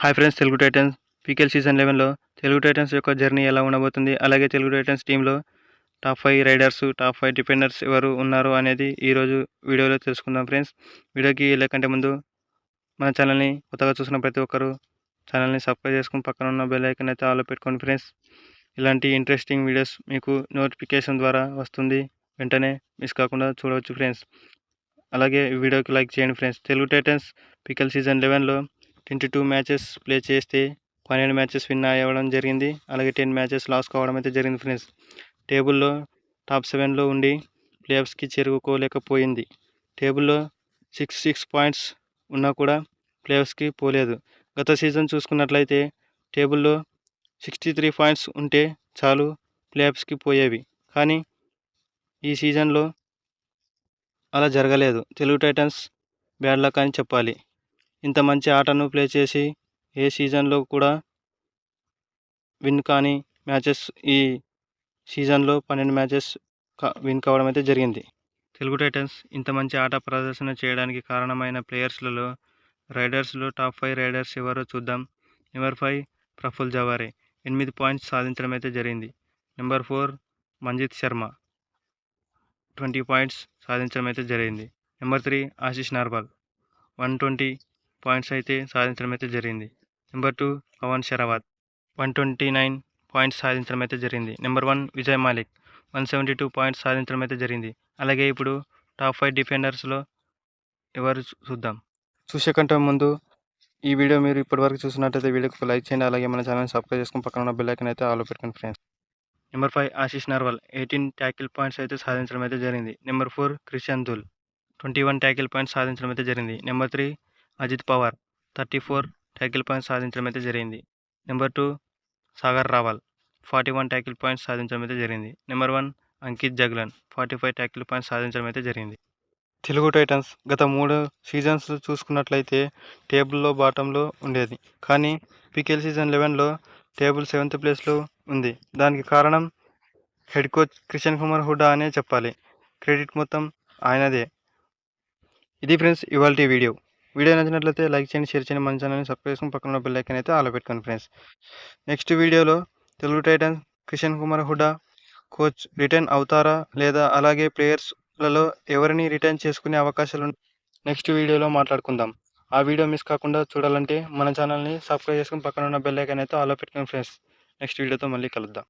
Hi friends, Telugu Titans PKL season 11లో Telugu Titans యొక్క journey ఎలా ఉండబోతుంది, అలాగే తెలుగు టైటన్స్ టీంలో టాప్ 5 రైడర్స్, టాప్ 5 డిఫెండర్స్ ఎవరు ఉన్నారు అనేది ఈరోజు వీడియోలో తెలుసుకుందాం ఫ్రెండ్స్. వీడియోకి వెళ్ళకంటే ముందు మన ఛానల్ని కొత్తగా చూసిన ప్రతి ఒక్కరు ఛానల్ని సబ్స్క్రైబ్ చేసుకుని పక్కన ఉన్న బెల్ ఐకాన్ అయితే ఆల్లో పెట్టుకోండి ఫ్రెండ్స్. ఇలాంటి ఇంట్రెస్టింగ్ వీడియోస్ మీకు నోటిఫికేషన్ ద్వారా వస్తుంది, వెంటనే మిస్ కాకుండా చూడవచ్చు ఫ్రెండ్స్. అలాగే ఈ వీడియోకి లైక్ చేయండి friends. Telugu Titans PKL season 11లో 22 మ్యాచెస్ ప్లే చేస్తే 12 మ్యాచెస్ విన్ అవ్వడం జరిగింది, అలాగే 10 మ్యాచెస్ లాస్ కావడం అయితే జరిగింది ఫ్రెండ్స్. టేబుల్లో టాప్ 7లో ఉండి ప్లేఆఫ్స్కి చేరుకోలేకపోయింది. టేబుల్లో 6 పాయింట్స్ ఉన్నా కూడా ప్లేఆఫ్స్కి పోలేదు. గత సీజన్ చూసుకున్నట్లయితే టేబుల్లో 63 పాయింట్స్ ఉంటే చాలు ప్లేఆఫ్స్కి పోయేవి, కానీ ఈ సీజన్లో అలా జరగలేదు. తెలుగు టైటన్స్ బ్యాడ్ లక్ అని చెప్పాలి. ఇంత మంచి ఆటను ప్లే చేసి ఏ సీజన్లో కూడా విన్ కాని మ్యాచెస్ ఈ సీజన్లో 12 మ్యాచెస్ విన్ కావడం అయితే జరిగింది. తెలుగు టైటన్స్ ఇంత మంచి ఆట ప్రదర్శన చేయడానికి కారణమైన ప్లేయర్స్లలో రైడర్స్లో టాప్ 5 రైడర్స్ ఎవరో చూద్దాం. నెంబర్ 5 ప్రఫుల్ జవారే 8 పాయింట్స్ సాధించడం అయితే జరిగింది. నెంబర్ 4 మంజిత్ శర్మ 20 పాయింట్స్ సాధించడం అయితే జరిగింది. నెంబర్ 3 ఆశిష్ నార్వాల్ 120 పాయింట్స్ అయితే సాధించడం అయితే జరిగింది. నెంబర్ 2 పవన్ షరావత్ 129 పాయింట్స్ సాధించడం అయితే జరిగింది. నెంబర్ 1 విజయ్ మాలిక్ 172 పాయింట్స్ సాధించడం అయితే జరిగింది. అలాగే ఇప్పుడు టాప్ 5 డిఫెండర్స్లో ఎవరు చూద్దాం. చూసే కంటే ముందు ఈ వీడియో మీరు ఇప్పటివరకు చూసినట్టయితే వీడియోకి లైక్ చేయండి, అలాగే మన ఛానల్ సబ్స్క్రైబ్ చేసుకుని పక్కన ఉన్న బెల్ ఐకాన్ అయితే ఆల్లో పెట్టుకోండి friends. Number 5 Ashish Narwal 18 tackle points అయితే సాధించడం అయితే జరిగింది. Number 4 Krishan Dhull 21 tackle points సాధించడం అయితే జరిగింది. Number 3 Ajit Pawar 34 tackle points సాధించడం అయితే జరిగింది. Number 2 Sagar Rawal 41 tackle points సాధించడం అయితే జరిగింది. Number 1 Ankit Jaglan 45 tackle points సాధించడం అయితే జరిగింది. తెలుగు టైటన్స్ గత 3 సీజన్స్ చూసుకున్నట్లయితే టేబుల్లో బాటంలో ఉండేది, కానీ పీకేఎల్ సీజన్ 11లో టేబుల్ 7th ప్లేస్లో ఉంది. దానికి కారణం హెడ్ కోచ్ కిషన్ కుమార్ హుడా అనే చెప్పాలి. క్రెడిట్ మొత్తం ఆయనదే. ఇది ఫ్రెండ్స్ ఇవాల్టి వీడియో నచ్చినట్లయితే లైక్ చేయండి, షేర్ చేయండి, మన ఛానల్ని సబ్స్క్రైబ్ చేసుకుని పక్కన ఉన్న బెల్ ఐకాన్ అయితే ఆల్లో పెట్టుకోండి ఫ్రెండ్స్. నెక్స్ట్ వీడియోలో Telugu titans Kishan Kumar Hooda coach return అవుతారా లేదా, అలాగే ప్లేయర్స్లలో ఎవరిని రిటర్న్ చేసుకునే అవకాశాలు నెక్స్ట్ వీడియోలో మాట్లాడుకుందాం. ఆ వీడియో మిస్ కాకుండా చూడాలంటే మన ఛానల్ని సబ్స్క్రైబ్ చేసుకుని పక్కన ఉన్న బెల్ ఐకాన్ అయితే ఆల్లో పెట్టుకోండి ఫ్రెండ్స్. నెక్స్ట్ వీడియోతో మళ్ళీ కలుద్దాం.